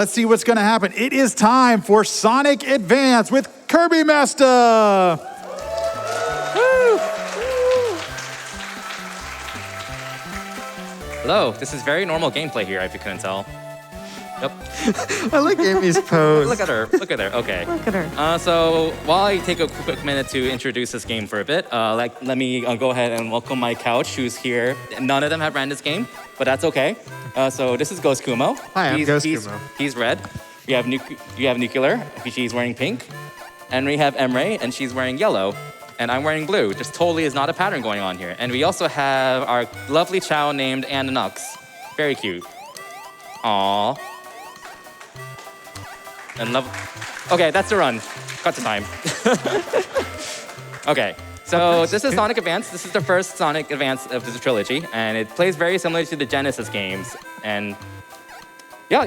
Let's see what's gonna happen. It is time for Sonic Advance with Kirbymastah. Hello, this is very normal gameplay here, if you couldn't tell. Yep. I like Amy's pose. Look at her, look at her, okay. Look at her. So while I take a quick minute to introduce this game for a bit, let me go ahead and welcome my couch who's here. None of them have ran this game, but that's okay. So this is ghostkumo. Hi, I'm ghostkumo. He's red. You have nukkuler, she's wearing pink. And we have emray, and she's wearing yellow. And I'm wearing blue. Just totally is not a pattern going on here. And we also have our lovely chow named Anna Nux. Very cute. Aww. And okay, that's the run. Cut the time. Okay, so this is Sonic Advance. This is the first Sonic Advance of the trilogy, and it plays very similar to the Genesis games. And yeah,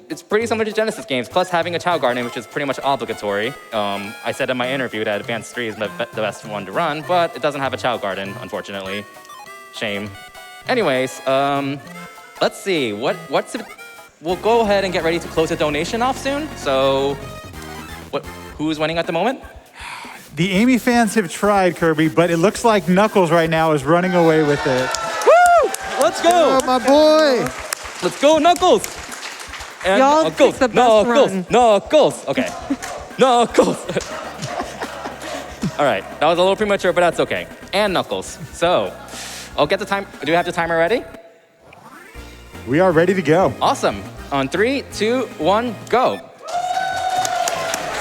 it's pretty similar to Genesis games, plus having a Chow Garden, which is pretty much obligatory. I said in my interview that Advance 3 is the best one to run, but it doesn't have a Chow Garden, unfortunately. Shame. Anyways, let's see, we'll go ahead and get ready to close the donation off soon. So, who's winning at the moment? The Amy fans have tried, Kirby, but it looks like Knuckles right now is running away with it. Woo! Let's go! Oh, my boy! Let's go, Knuckles! And Y'all pick the best run. Knuckles! Okay. Knuckles! All right, that was a little premature, but that's okay. And Knuckles. So, I'll get the time. Do you have the timer ready? We are ready to go. Awesome. On 3, 2, 1, go.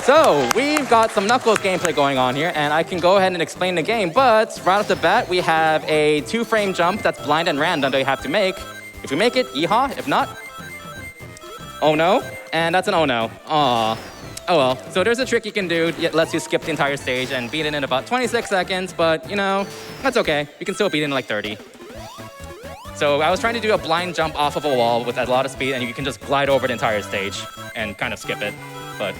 So we've got some Knuckles gameplay going on here, and I can go ahead and explain the game, but right off the bat, we have a 2-frame jump that's blind and random that you have to make. If you make it, yeehaw. If not, oh no. And that's an oh no. Aww. Oh well. So there's a trick you can do. It lets you skip the entire stage and beat it in about 26 seconds, but you know, that's okay. You can still beat it in like 30. So I was trying to do a blind jump off of a wall with a lot of speed, and you can just glide over the entire stage and kind of skip it. But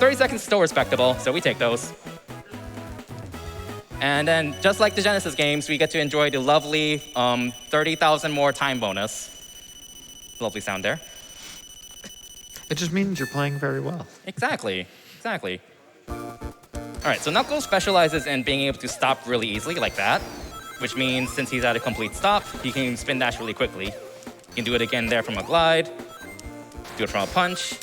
30 seconds is still respectable, so we take those. And then, just like the Genesis games, we get to enjoy the lovely 30,000 more time bonus. Lovely sound there. It just means you're playing very well. Exactly, exactly. All right, so Knuckles specializes in being able to stop really easily like that, which means since he's at a complete stop, he can spin dash really quickly. You can do it again there from a glide, do it from a punch,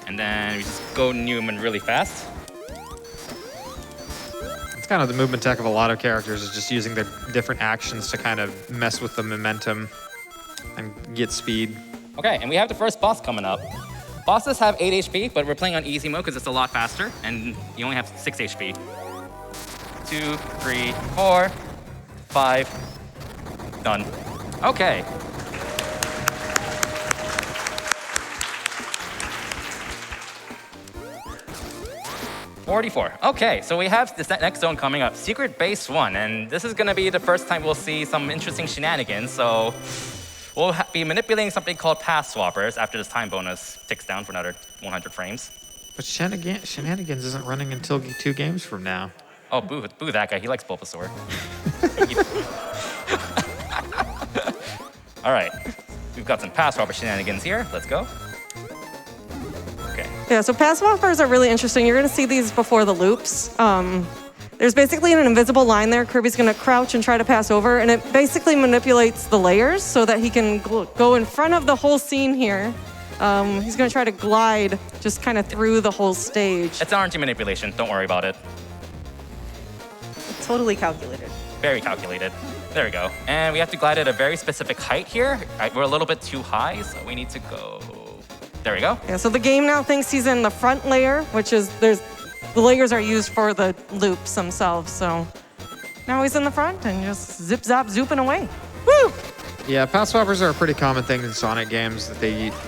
and then we just go Newman really fast. It's kind of the movement tech of a lot of characters is just using their different actions to kind of mess with the momentum and get speed. Okay, and we have the first boss coming up. Bosses have 8 HP, but we're playing on easy mode because it's a lot faster, and you only have 6 HP. 2, 3, 4, 5. Done. Okay. $44. Okay, so we have this next zone coming up, Secret Base 1, and this is gonna be the first time we'll see some interesting shenanigans, so we'll be manipulating something called path swappers after this time bonus ticks down for another 100 frames. But Shenanigans isn't running until 2 games from now. Oh, boo that guy. He likes Bulbasaur. All right. We've got some pass swapper shenanigans here. Let's go. Okay. Yeah, so pass swappers are really interesting. You're going to see these before the loops. There's basically an invisible line there. Kirby's going to crouch and try to pass over, and it basically manipulates the layers so that he can go in front of the whole scene here. He's going to try to glide just kind of through the whole stage. It's RNG manipulation. Don't worry about it. Totally calculated. Very calculated. There we go. And we have to glide at a very specific height here. We're a little bit too high, so we need to go. There we go. Yeah, so the game now thinks he's in the front layer, which is the layers are used for the loops themselves. So now he's in the front and just zip zap zooping away. Woo! Yeah, path swappers are a pretty common thing in Sonic games.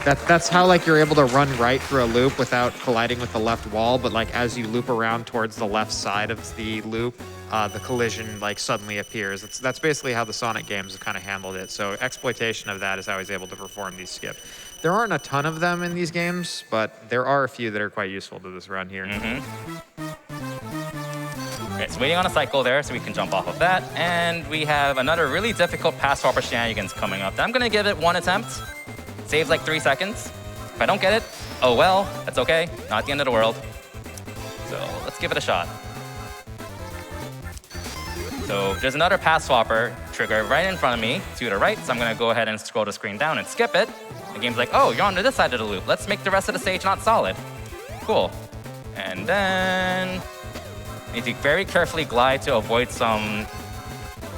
That's how like you're able to run right through a loop without colliding with the left wall. But like as you loop around towards the left side of the loop, the collision like suddenly appears. That's basically how the Sonic games have kind of handled it. So exploitation of that is how he's able to perform these skips. There aren't a ton of them in these games, but there are a few that are quite useful to this run here. Okay, so waiting on a cycle there so we can jump off of that. And we have another really difficult pass swapper shenanigans coming up. I'm gonna give it one attempt. Saves like 3 seconds. If I don't get it, oh well, that's okay. Not the end of the world. So let's give it a shot. So there's another pass swapper trigger right in front of me to the right, so I'm gonna go ahead and scroll the screen down and skip it. The game's like, oh, you're on this side of the loop. Let's make the rest of the stage not solid. Cool. And then I need to very carefully glide to avoid some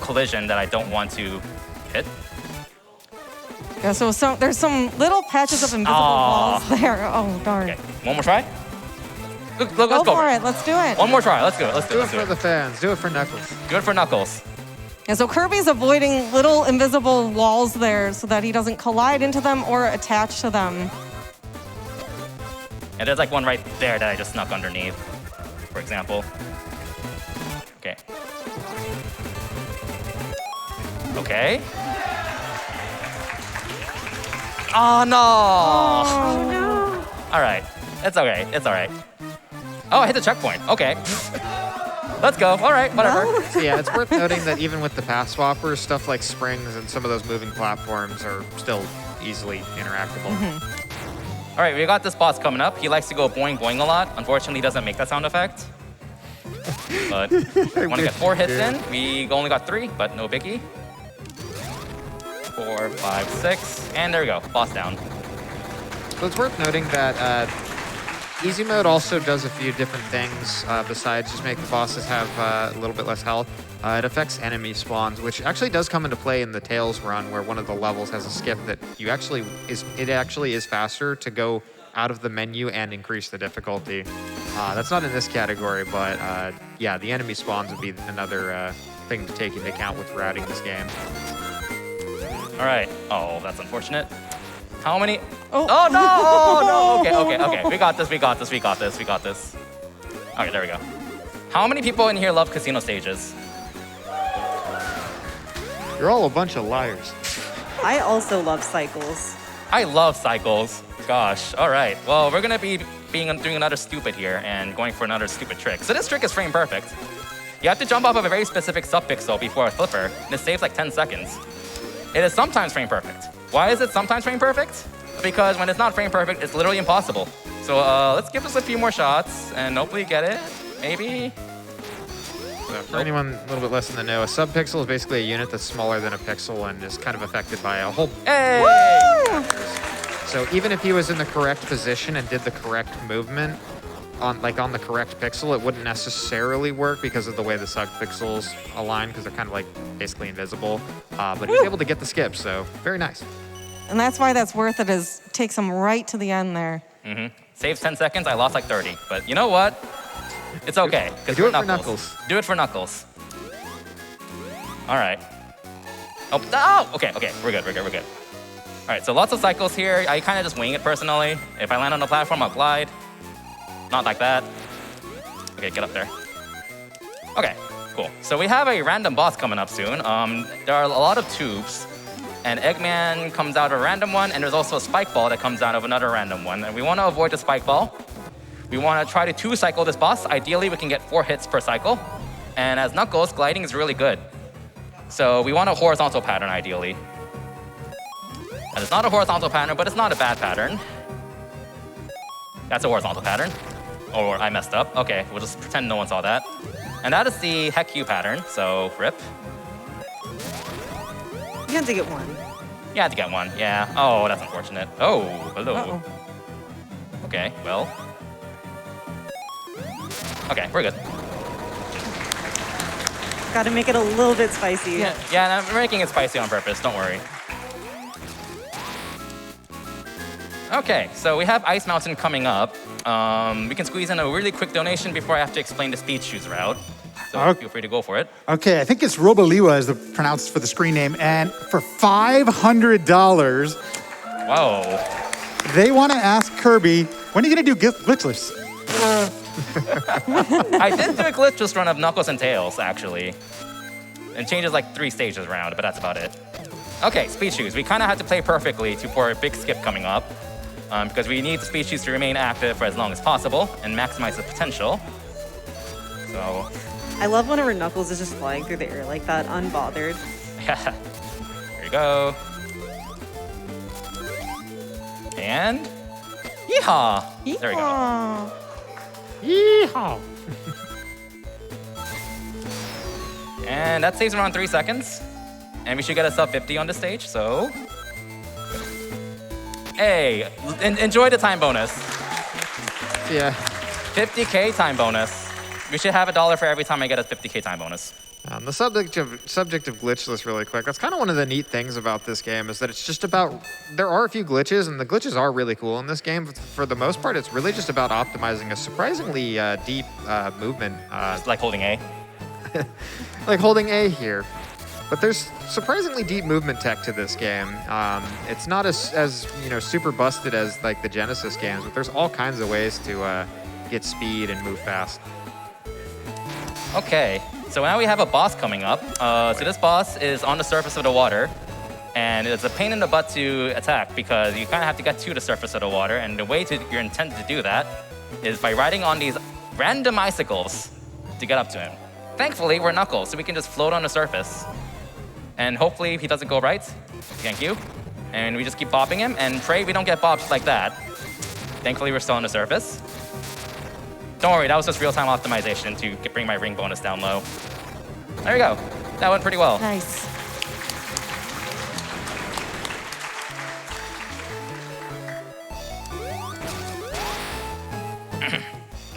collision that I don't want to hit. Yeah, so there's some little patches of invisible walls there. Oh, darn. Okay, one more try. Let's Go go for it. Let's do it. One more try. Let's do it. Let's do it. Do it Let's do for it. the fans. Do it for Knuckles. Do it for Knuckles. And so Kirby's avoiding little invisible walls there so that he doesn't collide into them or attach to them. And there's like one right there that I just snuck underneath, for example. Okay. Okay. Oh no! Oh, no. All right. It's okay. It's all right. Oh, I hit the checkpoint. Okay. Let's go. All right, whatever. So yeah, it's worth noting that even with the pass swappers, stuff like springs and some of those moving platforms are still easily interactable. All right, we got this boss coming up. He likes to go boing boing a lot. Unfortunately, he doesn't make that sound effect. But I want to get 4 hits in. We only got 3, but no biggie. 4, 5, 6, and there we go. Boss down. So it's worth noting that easy mode also does a few different things besides just making the bosses have a little bit less health. It affects enemy spawns, which actually does come into play in the Tails run, where one of the levels has a skip that it actually is faster to go out of the menu and increase the difficulty. That's not in this category, but yeah, the enemy spawns would be another thing to take into account with routing this game. All right. Oh, that's unfortunate. How many? Oh. Oh no! Oh, no! Okay. We got this. Okay, there we go. How many people in here love casino stages? You're all a bunch of liars. I also love cycles. I love cycles. Gosh. All right. Well, we're gonna be doing another stupid here and going for another stupid trick. So this trick is frame perfect. You have to jump off of a very specific subpixel before a flipper, and it saves like 10 seconds. It is sometimes frame perfect. Why is it sometimes frame perfect? Because when it's not frame perfect, it's literally impossible. So let's give us a few more shots and hopefully get it. Maybe. For anyone a little bit less in the know, a subpixel is basically a unit that's smaller than a pixel and is kind of affected by a whole. Hey! So even if he was in the correct position and did the correct movement on the correct pixel, it wouldn't necessarily work because of the way the subpixels align, because they're kind of like basically invisible. But he's able to get the skip, so very nice. And that's why that's worth it, is takes him right to the end there. Saves 10 seconds. I lost like 30. But you know what? It's okay. Do it for Knuckles. Do it for Knuckles. All right. Oh, okay. We're good. All right, so lots of cycles here. I kind of just wing it personally. If I land on the platform, I'll glide. Not like that. Okay, get up there. Okay, cool. So we have a random boss coming up soon. There are a lot of tubes, and Eggman comes out of a random one, and there's also a spike ball that comes out of another random one. And we want to avoid the spike ball. We want to try to 2-cycle this boss. Ideally, we can get 4 hits per cycle. And as Knuckles, gliding is really good. So we want a horizontal pattern, ideally. And it's not a horizontal pattern, but it's not a bad pattern. That's a horizontal pattern. Or I messed up. Okay, we'll just pretend no one saw that. And that is the Heck U pattern, so rip. You had to get one. You had to get one, yeah. Oh, that's unfortunate. Oh, hello. Uh-oh. Okay, well. Okay, we're good. Got to make it a little bit spicy. Yeah, and I'm making it spicy on purpose, don't worry. Okay, so we have Ice Mountain coming up. We can squeeze in a really quick donation before I have to explain the speed shoes route. So feel free to go for it. Okay, I think it's Roboliwa is the pronounced for the screen name. And for $500, Whoa. they want to ask Kirby, when are you going to do glitchless? I did do a glitchless run of Knuckles and Tails, actually. And changes like 3 stages around, but that's about it. Okay, speed shoes. We kind of have to play perfectly for a big skip coming up. Because we need the speed shoes to remain active for as long as possible and maximize the potential. So, I love whenever Knuckles is just flying through the air like that, unbothered. yeah. Here you go. And yeehaw! There we go. Yeehaw. Yeehaw! And that saves around 3 seconds. And we should get a sub 50 on the stage, so. Hey, enjoy the time bonus. Yeah. 50K time bonus. We should have $1 for every time I get a 50K time bonus. The subject of glitchless really quick. That's kind of one of the neat things about this game is that it's just about, there are a few glitches and the glitches are really cool in this game. For the most part, it's really just about optimizing a surprisingly deep movement. It's like holding A. Like holding A here. But there's surprisingly deep movement tech to this game. It's not as super busted as like the Genesis games, but there's all kinds of ways to get speed and move fast. Okay, so now we have a boss coming up. So this boss is on the surface of the water, and it's a pain in the butt to attack because you kind of have to get to the surface of the water, and the way you're intended to do that is by riding on these random icicles to get up to him. Thankfully, we're Knuckles, so we can just float on the surface. And hopefully he doesn't go right. Thank you. And we just keep bopping him, and pray we don't get bopped like that. Thankfully, we're still on the surface. Don't worry, that was just real-time optimization to bring my ring bonus down low. There we go. That went pretty well. Nice.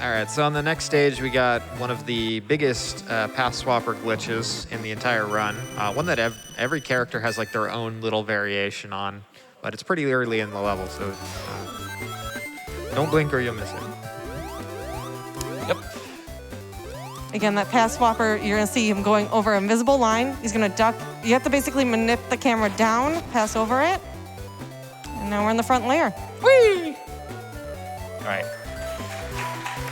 All right, so on the next stage, we got one of the biggest path swapper glitches in the entire run. One that every character has like their own little variation on, but it's pretty early in the level, so don't blink or you'll miss it. Yep. Again, that path swapper, you're gonna see him going over an invisible line. He's gonna duck. You have to basically manip the camera down, pass over it. And now we're in the front layer. Whee! All right.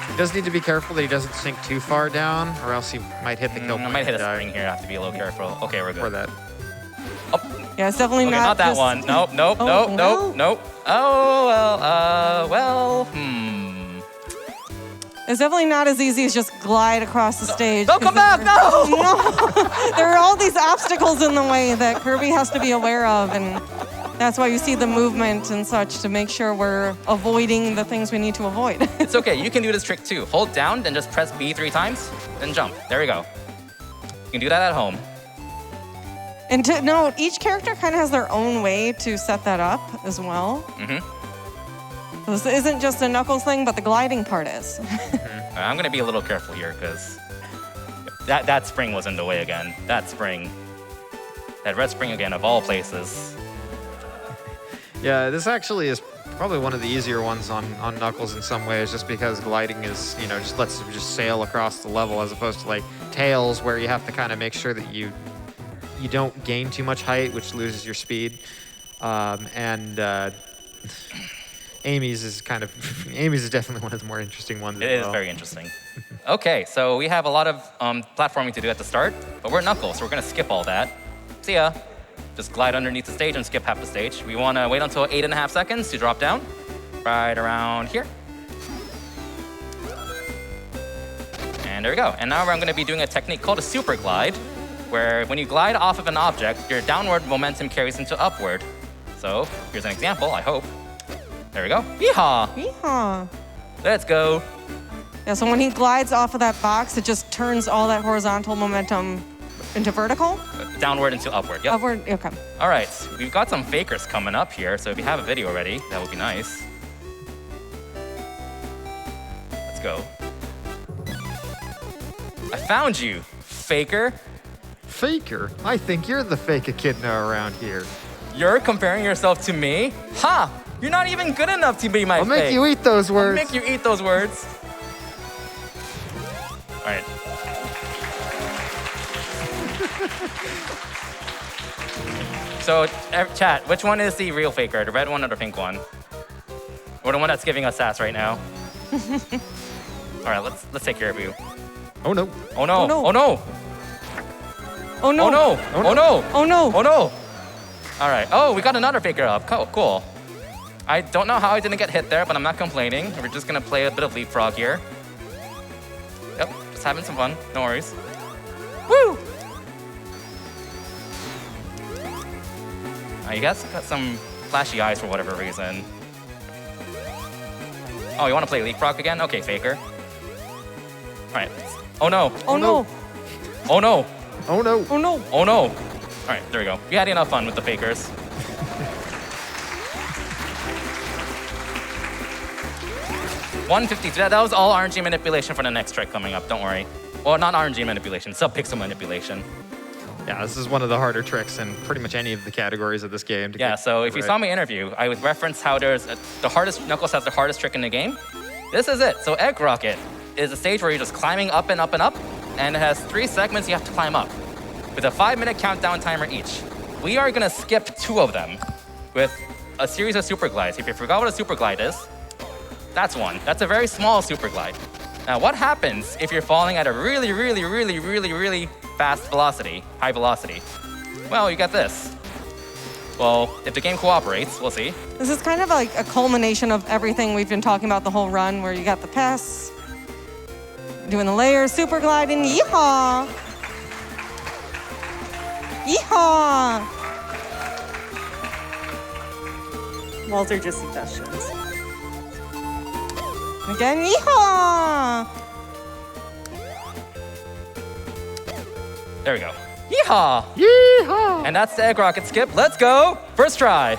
He does need to be careful that he doesn't sink too far down, or else he might hit the kill I point. might hit a and die spring here. I have to be a little careful. Okay, we're For good. that. Oh, Yeah, it's definitely okay, not not that just- one. Nope, nope, Oh, nope, no? nope, nope. Oh, well, It's definitely not as easy as just glide across the stage. Don't come back, no! No! There are all these obstacles in the way that Kirby has to be aware of, and that's why you see the movement and such to make sure we're avoiding the things we need to avoid. It's okay, you can do this trick too. Hold down, then just press B 3 times, then jump. There we go. You can do that at home. And to note, each character kind of has their own way to set that up as well. This isn't just a Knuckles thing, but the gliding part is. I'm gonna be a little careful here because that spring was in the way again. That spring. That red spring again, of all places. Yeah, this actually is probably one of the easier ones on Knuckles in some ways, just because gliding is, just lets you just sail across the level as opposed to like Tails, where you have to kind of make sure that you don't gain too much height, which loses your speed. Amy's is definitely one of the more interesting ones. It is very interesting. Okay, so we have a lot of platforming to do at the start, but we're Knuckles, so we're gonna skip all that. See ya. Just glide underneath the stage and skip half the stage. We wanna wait until 8.5 seconds to drop down, right around here. And there we go. And now I'm gonna be doing a technique called a super glide, where when you glide off of an object, your downward momentum carries into upward. So here's an example, I hope. There we go. Yeehaw! Yeehaw. Let's go. Yeah, so when he glides off of that box, it just turns all that horizontal momentum into vertical? Downward into upward, yep. Upward, okay. All right, we've got some fakers coming up here, so if you have a video ready, that would be nice. Let's go. I found you, faker. Faker? I think you're the fake echidna around here. You're comparing yourself to me? Ha! You're not even good enough to be my I'll fake. make you eat those words. I'll make you eat those words. All right. So, chat, which one is the real faker? The red one or the pink one? Or the one that's giving us sass right now? All right, let's take care of you. Oh no. Oh no! Oh, no. Oh no! Oh no! Oh no! Oh no! Oh no! Oh no! All right. Oh, we got another faker up. Cool. I don't know how I didn't get hit there, but I'm not complaining. We're just gonna play a bit of leapfrog here. Yep, just having some fun. No worries. Woo! You guys got some flashy eyes for whatever reason. Oh, you want to play Leapfrog again? Okay, Faker. All right. Oh no. Oh no. Oh no. Oh no. Oh no. Oh no. All right, there we go. We had enough fun with the Fakers. $153. That was all RNG manipulation for the next trick coming up. Don't worry. Well, not RNG manipulation, sub-pixel manipulation. Yeah, this is one of the harder tricks in pretty much any of the categories of this game. Yeah, so if you saw my interview, I would reference how Knuckles has the hardest trick in the game. This is it. So Egg Rocket is a stage where you're just climbing up and up and up, and it has 3 segments you have to climb up with a 5-minute countdown timer each. We are gonna skip 2 of them with a series of super glides. If you forgot what a super glide is, that's one. That's a very small super glide. Now, what happens if you're falling at a really, really, really, really, really fast velocity, high velocity? Well, you get this. Well, if the game cooperates, we'll see. This is kind of like a culmination of everything we've been talking about the whole run, where you got the pass, doing the layers, super gliding, yeehaw! Yeehaw! Walter just suggestions. Again, yeehaw! There we go. Yeehaw! Yeehaw! And that's the Egg Rocket skip. Let's go. First try.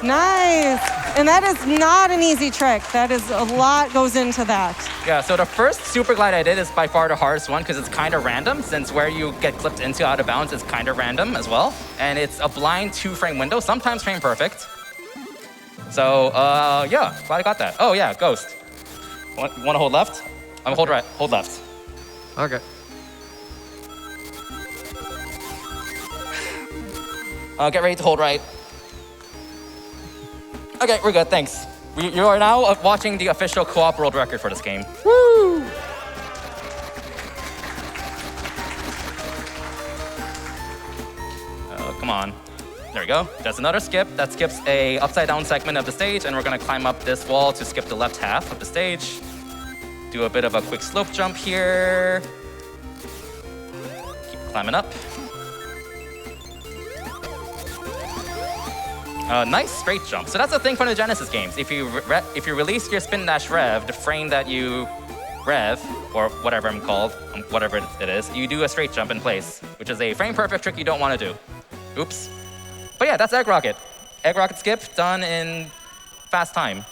Nice. And that is not an easy trick. That is a lot goes into that. Yeah, so the first super glide I did is by far the hardest one because it's kind of random, since where you get clipped into out of bounds is kind of random as well. And it's a blind 2-frame window, sometimes frame perfect. So, yeah, glad I got that. Oh, yeah, Ghost. Want to hold left? Hold right. Hold left. Okay. Get ready to hold right. Okay, we're good, thanks. You are now watching the official co-op world record for this game. Woo! Come on. There we go. There's another skip. That skips a upside down segment of the stage, and we're gonna climb up this wall to skip the left half of the stage. Do a bit of a quick slope jump here. Keep climbing up. Nice straight jump. So that's the thing from the Genesis games. If you release your spin dash rev, the frame that you rev, or whatever I'm called, whatever it is, you do a straight jump in place, which is a frame perfect trick you don't want to do. Oops. But yeah, that's Egg Rocket. Egg Rocket skip done in fast time.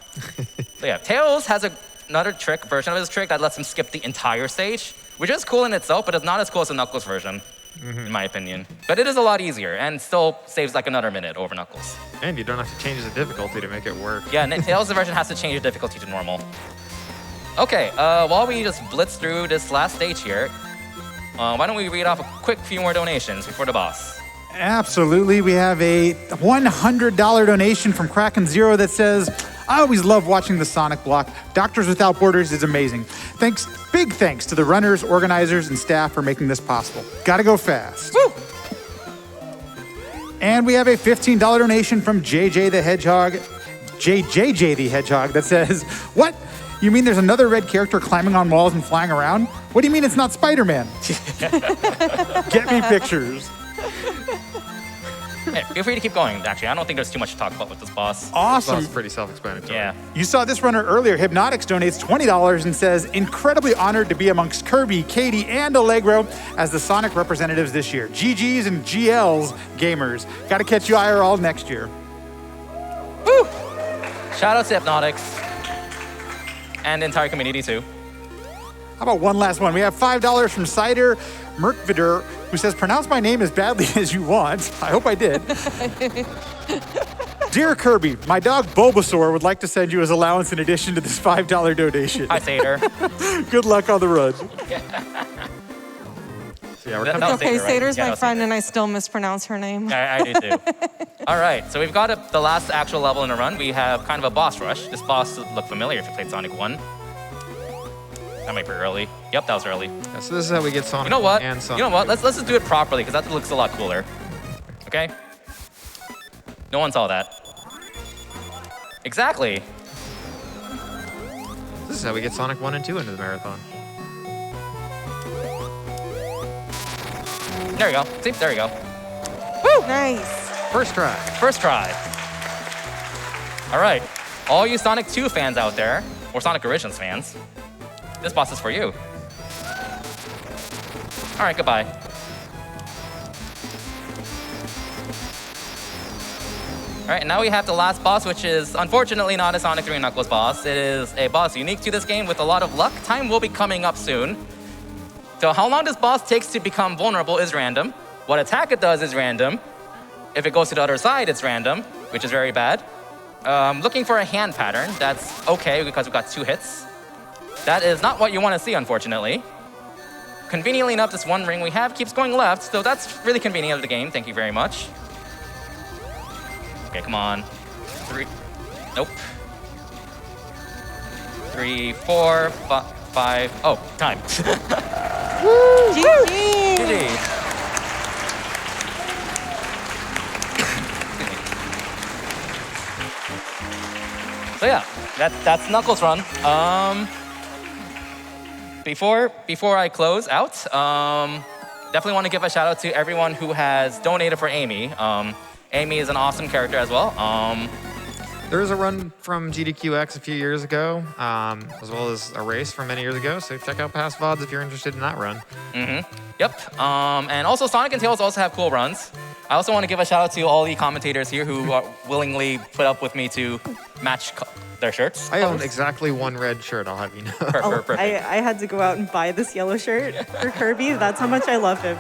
So yeah, Tails has another version of his trick that lets him skip the entire stage, which is cool in itself, but it's not as cool as the Knuckles version. In my opinion. But it is a lot easier and still saves like another minute over Knuckles. And you don't have to change the difficulty to make it work. Yeah, Tails' version has to change the difficulty to normal. Okay, while we just blitz through this last stage here, why don't we read off a quick few more donations before the boss? Absolutely. We have a $100 donation from Kraken Zero that says, I always love watching the Sonic block. Doctors Without Borders is amazing. Big thanks to the runners, organizers, and staff for making this possible. Gotta go fast. Woo! And we have a $15 donation from JJJ the Hedgehog that says, what? You mean there's another red character climbing on walls and flying around? What do you mean it's not Spider-Man? Get me pictures. Hey, feel free to keep going, actually. I don't think there's too much to talk about with this boss. Awesome. That's pretty self-explanatory. Yeah. You saw this runner earlier. Hypnotics donates $20 and says, incredibly honored to be amongst Kirby, Katie, and Allegro as the Sonic representatives this year. GGs and GLs gamers. Got to catch you IRL next year. Woo! Shout out to Hypnotics. And the entire community, too. How about one last one? We have $5 from Cider Merkvider, who says, pronounce my name as badly as you want. I hope I did. Dear Kirby, my dog Bulbasaur would like to send you his allowance in addition to this $5 donation. Hi, Sater. Good luck on the run. So yeah, we're That coming was Okay, Sater, right? Sater's Yeah, my that was friend, Sater. and I still mispronounce her name. I do too. All right, so we've got the last actual level in the run. We have kind of a boss rush. This boss looked familiar if you played Sonic 1. That might be early. Yep, that was early. Yeah, so this is how we get Sonic You know what? and Sonic. You know what? Let's just do it properly because that looks a lot cooler. Okay? No one saw that. Exactly. This is how we get Sonic 1 and 2 into the marathon. There you go. See? There you go. Nice. First try. First try. All right. All you Sonic 2 fans out there, or Sonic Origins fans, this boss is for you. All right, goodbye. All right, and now we have the last boss, which is unfortunately not a Sonic 3 Knuckles boss. It is a boss unique to this game with a lot of luck. Time will be coming up soon. So how long this boss takes to become vulnerable is random. What attack it does is random. If it goes to the other side, it's random, which is very bad. Looking for a hand pattern, that's okay because we've got 2 hits. That is not what you want to see, unfortunately. Conveniently enough, this one ring we have keeps going left, so that's really convenient of the game. Thank you very much. Okay, come on. 3. Nope. 3, 4, 5. Oh, time. GG! GG. So yeah, that's Knuckles Run. Before I close out, definitely want to give a shout out to everyone who has donated for Amy. Amy is an awesome character as well. There was a run from GDQX a few years ago, as well as a race from many years ago. So check out past VODs if you're interested in that run. Yep. And also Sonic and Tails also have cool runs. I also want to give a shout out to all the commentators here who willingly put up with me to match their shirts. I own exactly 1 red shirt, I'll have you know. Perfect. I had to go out and buy this yellow shirt for Kirby. That's how much I love him.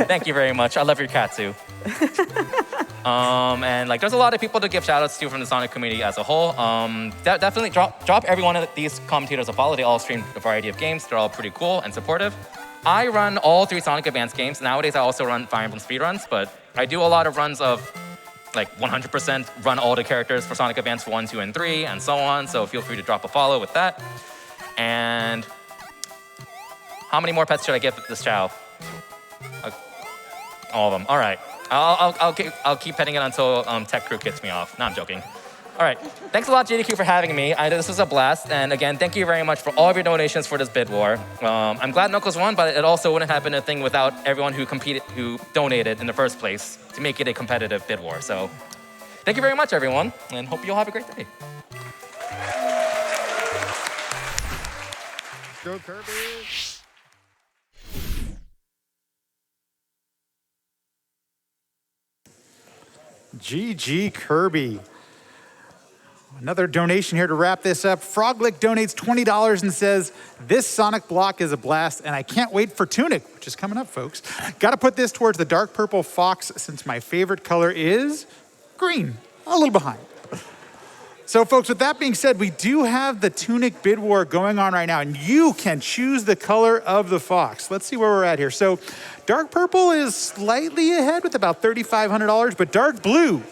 Thank you very much. I love your cat too. And like, there's a lot of people to give shout outs to from the Sonic community as a whole. Definitely drop every one of these commentators a follow. They all stream a variety of games. They're all pretty cool and supportive. I run all 3 Sonic Advance games. Nowadays, I also run Fire Emblem speedruns, but I do a lot of runs of like 100% run all the characters for Sonic Advance 1, 2, and 3, and so on. So feel free to drop a follow with that. And how many more pets should I give this chow? All of them. All right. I'll keep petting it until Tech Crew kicks me off. No, I'm joking. All right. Thanks a lot, JDQ, for having me. This was a blast. And again, thank you very much for all of your donations for this bid war. I'm glad Knuckles won, but it also wouldn't have been a thing without everyone who donated in the first place to make it a competitive bid war. So thank you very much, everyone, and hope you all have a great day. Go Kirby! GG Kirby. Another donation here to wrap this up. Froglick donates $20 and says, this Sonic block is a blast and I can't wait for Tunic, which is coming up, folks. Got to put this towards the dark purple fox since my favorite color is green. A little behind. So folks, with that being said, we do have the Tunic bid war going on right now, and you can choose the color of the fox. Let's see where we're at here. So dark purple is slightly ahead with about $3,500, but dark blue,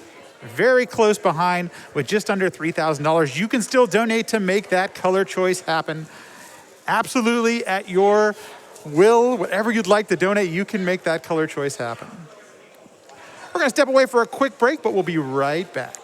very close behind with just under $3,000. You can still donate to make that color choice happen. Absolutely at your will, whatever you'd like to donate, you can make that color choice happen. We're gonna step away for a quick break, but we'll be right back.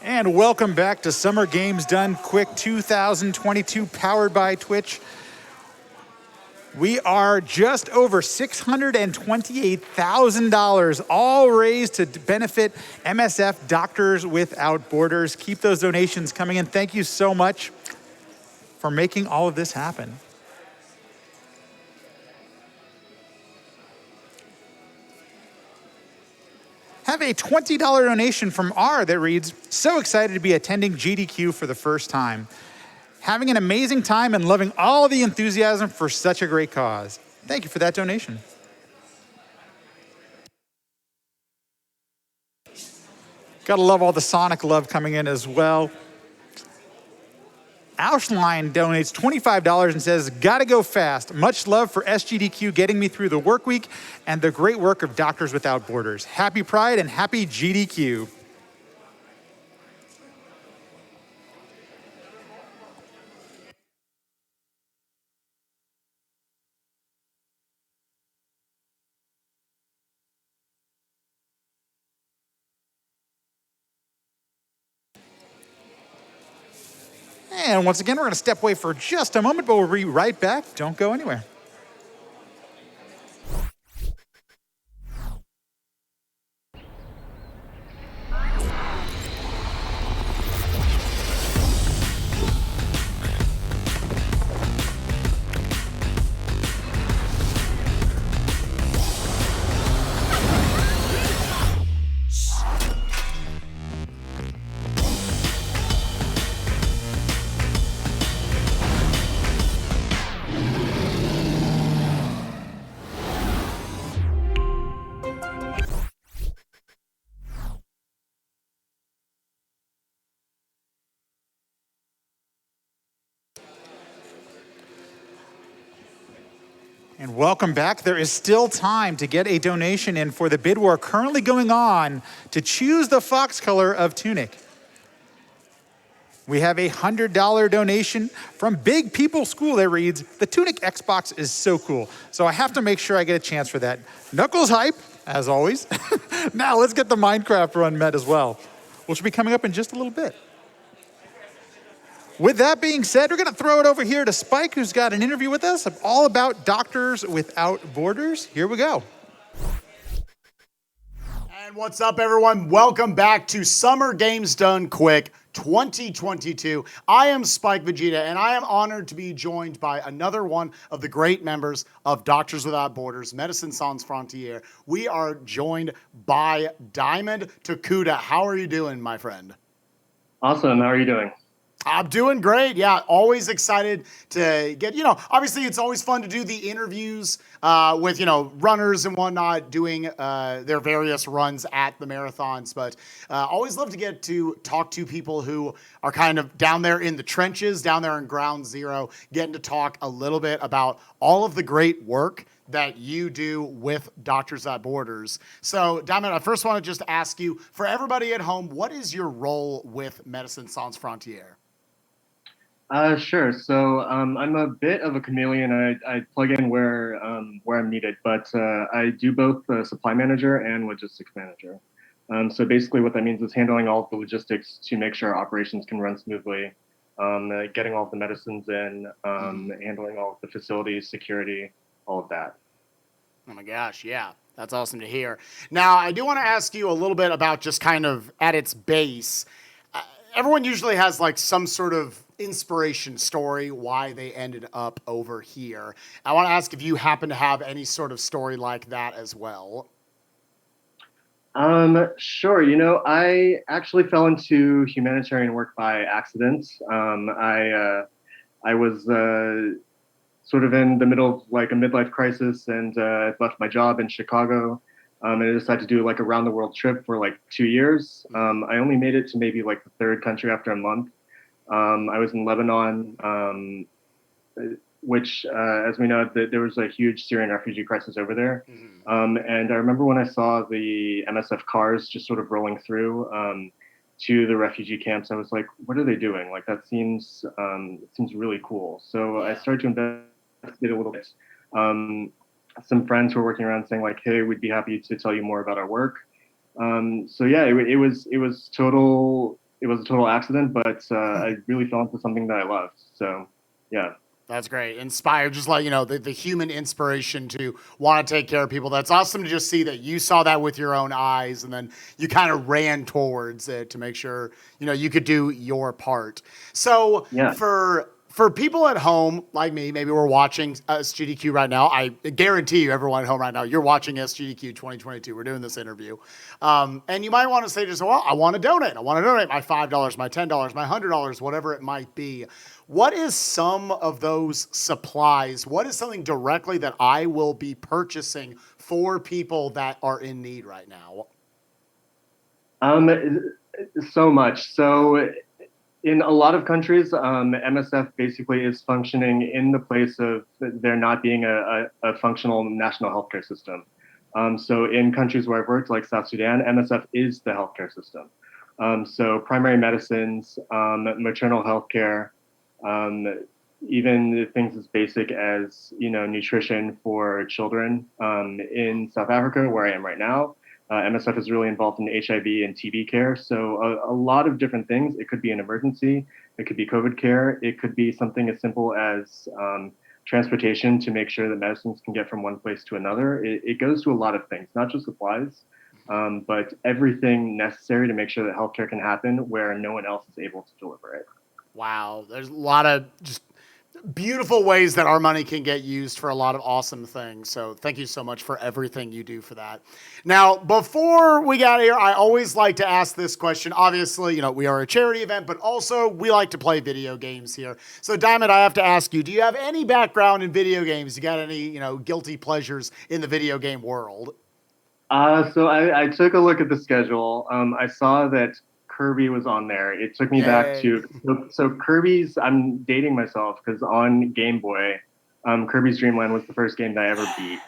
And welcome back to Summer Games Done Quick 2022, powered by Twitch. We are just over $628,000, all raised to benefit MSF Doctors Without Borders. Keep those donations coming in. Thank you so much for making all of this happen. Have a $20 donation from R that reads, so excited to be attending GDQ for the first time. Having an amazing time and loving all the enthusiasm for such a great cause. Thank you for that donation. Gotta love all the Sonic love coming in as well. Auschline donates $25 and says, gotta go fast. Much love for SGDQ getting me through the work week and the great work of Doctors Without Borders. Happy Pride and happy GDQ. And once again, we're gonna step away for just a moment, but we'll be right back. Don't go anywhere. And welcome back. There is still time to get a donation in for the bid war currently going on to choose the fox color of tunic. We have a $100 donation from Big People School that reads, the Tunic Xbox is so cool, so I have to make sure I get a chance for that. Knuckles hype, as always. Now let's get the Minecraft run met as well, which will be coming up in just a little bit. With that being said, we're gonna throw it over here to Spike, who's got an interview with us all about Doctors Without Borders. Here we go. And what's up, everyone? Welcome back to Summer Games Done Quick 2022. I am Spikevegeta, and I am honored to be joined by another one of the great members of Doctors Without Borders, Médecins Sans Frontières. We are joined by Diamond Tokunda. How are you doing, my friend? Awesome. How are you doing? I'm doing great. Yeah, always excited to get, obviously it's always fun to do the interviews with, runners and whatnot doing their various runs at the marathons. But always love to get to talk to people who are kind of down there in the trenches, down there in ground zero, getting to talk a little bit about all of the great work that you do with Doctors Without Borders. So, Diamond, I first want to just ask you, for everybody at home, what is your role with Médecins Sans Frontières? Sure. So I'm a bit of a chameleon. I plug in where I'm needed, but I do both supply manager and logistics manager. So basically what that means is handling all of the logistics to make sure our operations can run smoothly, getting all of the medicines in, handling all of the facilities, security, all of that. Oh my gosh, yeah. That's awesome to hear. Now, I do want to ask you a little bit about just kind of at its base. Everyone usually has like some sort of inspiration story why they ended up over here. I want to ask if you happen to have any sort of story like that as well. Sure. I actually fell into humanitarian work by accident. I was sort of in the middle of like a midlife crisis and left my job in Chicago. And I decided to do like a round the world trip for like 2 years. I only made it to maybe like the third country after a month. I was in Lebanon, which, as we know, there was a huge Syrian refugee crisis over there. And I remember when I saw the MSF cars just sort of rolling through to the refugee camps, I was like, what are they doing? Like, that seems really cool. So I started to investigate a little bit. Some friends who were working around saying like, hey, we'd be happy to tell you more about our work. So yeah, it was total it was a total accident, but I really fell into something that I loved. So, yeah. That's great. Inspired, just like, the human inspiration to want to take care of people. That's awesome to just see that you saw that with your own eyes and then you kind of ran towards it to make sure, you could do your part. So Yeah. for people at home like me, maybe we're watching SGDQ right now. I guarantee you, everyone at home right now, you're watching SGDQ 2022. We're doing this interview. And you might want to say just, well, I want to donate. I want to donate my $5, my $10, my $100, whatever it might be. What is some of those supplies? What is something directly that I will be purchasing for people that are in need right now? So much. So in a lot of countries, MSF basically is functioning in the place of there not being a functional national healthcare system. So in countries where I've worked, like South Sudan, MSF is the healthcare system. So primary medicines, maternal healthcare, even things as basic as nutrition for children. In South Africa, where I am right now, MSF is really involved in HIV and TB care. So a lot of different things. It could be an emergency. It could be COVID care. It could be something as simple as transportation to make sure that medicines can get from one place to another. It goes to a lot of things, not just supplies, but everything necessary to make sure that healthcare can happen where no one else is able to deliver it. Wow. There's a lot of just beautiful ways that our money can get used for a lot of awesome things. So thank you so much for everything you do for that. Now, before we get out of here, I always like to ask this question. Obviously, we are a charity event, but also we like to play video games here. So Diamond, I have to ask you, do you have any background in video games? You got any, guilty pleasures in the video game world? So I took a look at the schedule. I saw that Kirby was on there. It took me back to so Kirby's. I'm dating myself because on Game Boy, Kirby's Dream Land was the first game that I ever beat.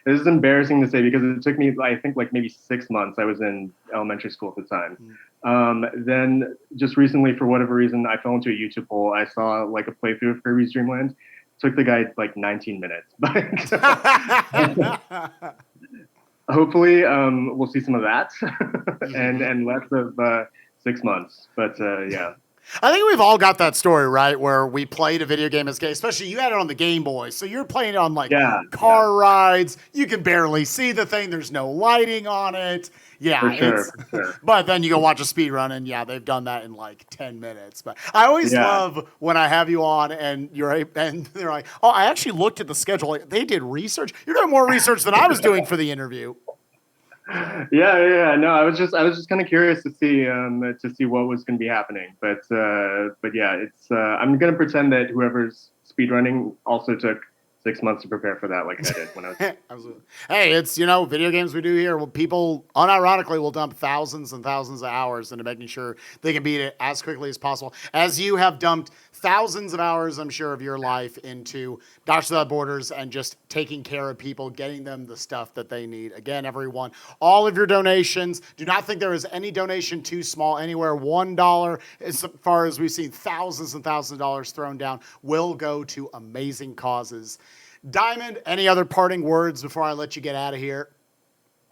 This is embarrassing to say because it took me, I think, like maybe 6 months. I was in elementary school at the time. Then just recently, for whatever reason, I fell into a YouTube hole. I saw like a playthrough of Kirby's Dream Land. Took the guy like 19 minutes, but. Hopefully, we'll see some of that, and less of 6 months. But yeah, I think we've all got that story, right? Where we played a video game as gay, especially you had it on the Game Boy. So you're playing it on car rides. You can barely see the thing. There's no lighting on it. Yeah. For sure. But then you go watch a speed run and they've done that in like 10 minutes. But I always love when I have you on and they're like, oh, I actually looked at the schedule. Like, they did research. You're doing more research than I was doing for the interview. Yeah. No, I was just kind of curious to see what was going to be happening. But yeah, it's I'm going to pretend that whoever's speedrunning also took 6 months to prepare for that, like I did when I was. Absolutely. Hey, it's video games we do here. Well, people unironically will dump thousands and thousands of hours into making sure they can beat it as quickly as possible. As you have dumped thousands of hours, I'm sure, of your life into Doctors Without Borders and just taking care of people, getting them the stuff that they need. Again, everyone, all of your donations, do not think there is any donation too small anywhere. $1, as far as we've seen thousands and thousands of dollars thrown down, will go to amazing causes. Diamond, any other parting words before I let you get out of here?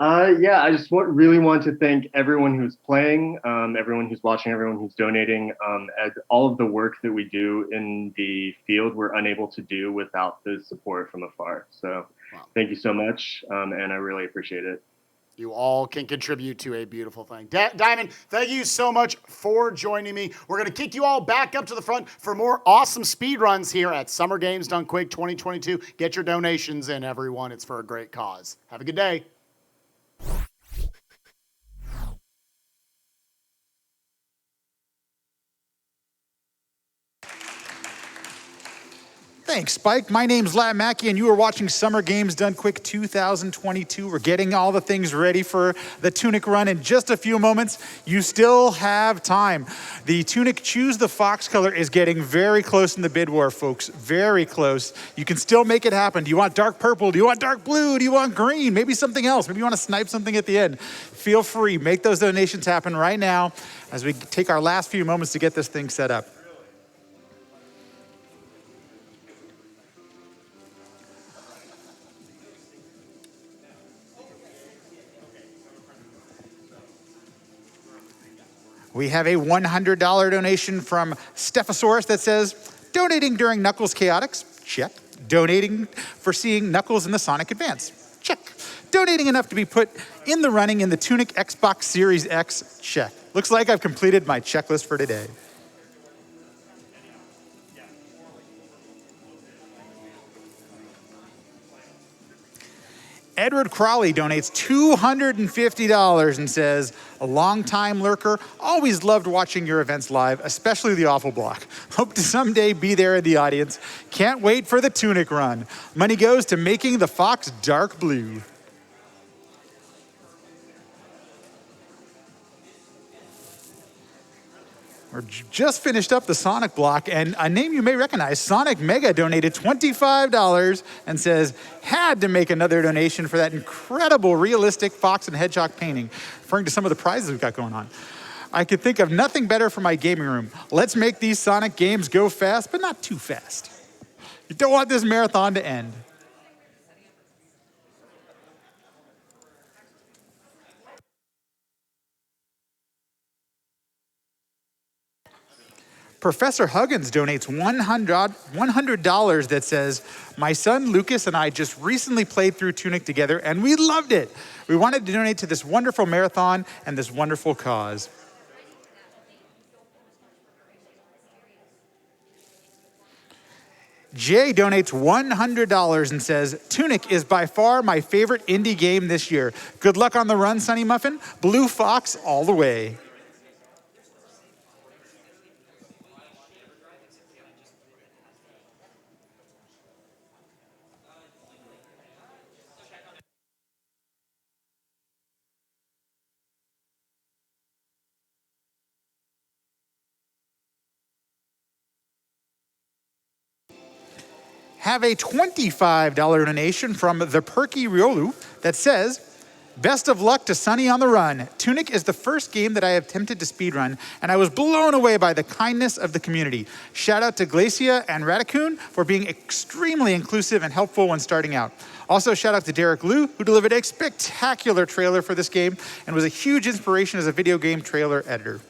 Yeah, I just really want to thank everyone who's playing, everyone who's watching, everyone who's donating, and all of the work that we do in the field we're unable to do without the support from afar. So Thank you so much, and I really appreciate it. You all can contribute to a beautiful thing. Diamond, thank you so much for joining me. We're going to kick you all back up to the front for more awesome speed runs here at Summer Games Done Quick 2022. Get your donations in, everyone. It's for a great cause. Have a good day. Thanks, Spike. My name's LattMackey, and you are watching Summer Games Done Quick 2022. We're getting all the things ready for the Tunic run in just a few moments. You still have time. The Tunic Choose the Fox color is getting very close in the bid war, folks. Very close. You can still make it happen. Do you want dark purple? Do you want dark blue? Do you want green? Maybe something else. Maybe you want to snipe something at the end. Feel free. Make those donations happen right now as we take our last few moments to get this thing set up. We have a $100 donation from Stephosaurus that says, donating during Knuckles Chaotix, check. Donating for seeing Knuckles in the Sonic Advance, check. Donating enough to be put in the running in the Tunic Xbox Series X, check. Looks like I've completed my checklist for today. Edward Crawley donates $250 and says, a longtime lurker, always loved watching your events live, especially the Awful Block. Hope to someday be there in the audience. Can't wait for the Tunic run. Money goes to making the Fox dark blue. We're just finished up the Sonic block, and a name you may recognize, Sonic Mega, donated $25 and says, had to make another donation for that incredible realistic Fox and Hedgehog painting, referring to some of the prizes we've got going on. I could think of nothing better for my gaming room. Let's make these Sonic games go fast, but not too fast. You don't want this marathon to end. Professor Huggins donates $100 that says, my son Lucas and I just recently played through Tunic together and we loved it. We wanted to donate to this wonderful marathon and this wonderful cause. Jay donates $100 and says, Tunic is by far my favorite indie game this year. Good luck on the run, Sunny Muffin. Blue Fox all the way. Have a $25 donation from the Perky Riolu that says, best of luck to Sunny on the run. Tunic is the first game that I have attempted to speedrun, and I was blown away by the kindness of the community. Shout out to Glacia and Radicoon for being extremely inclusive and helpful when starting out. Also, shout out to Derek Liu, who delivered a spectacular trailer for this game and was a huge inspiration as a video game trailer editor.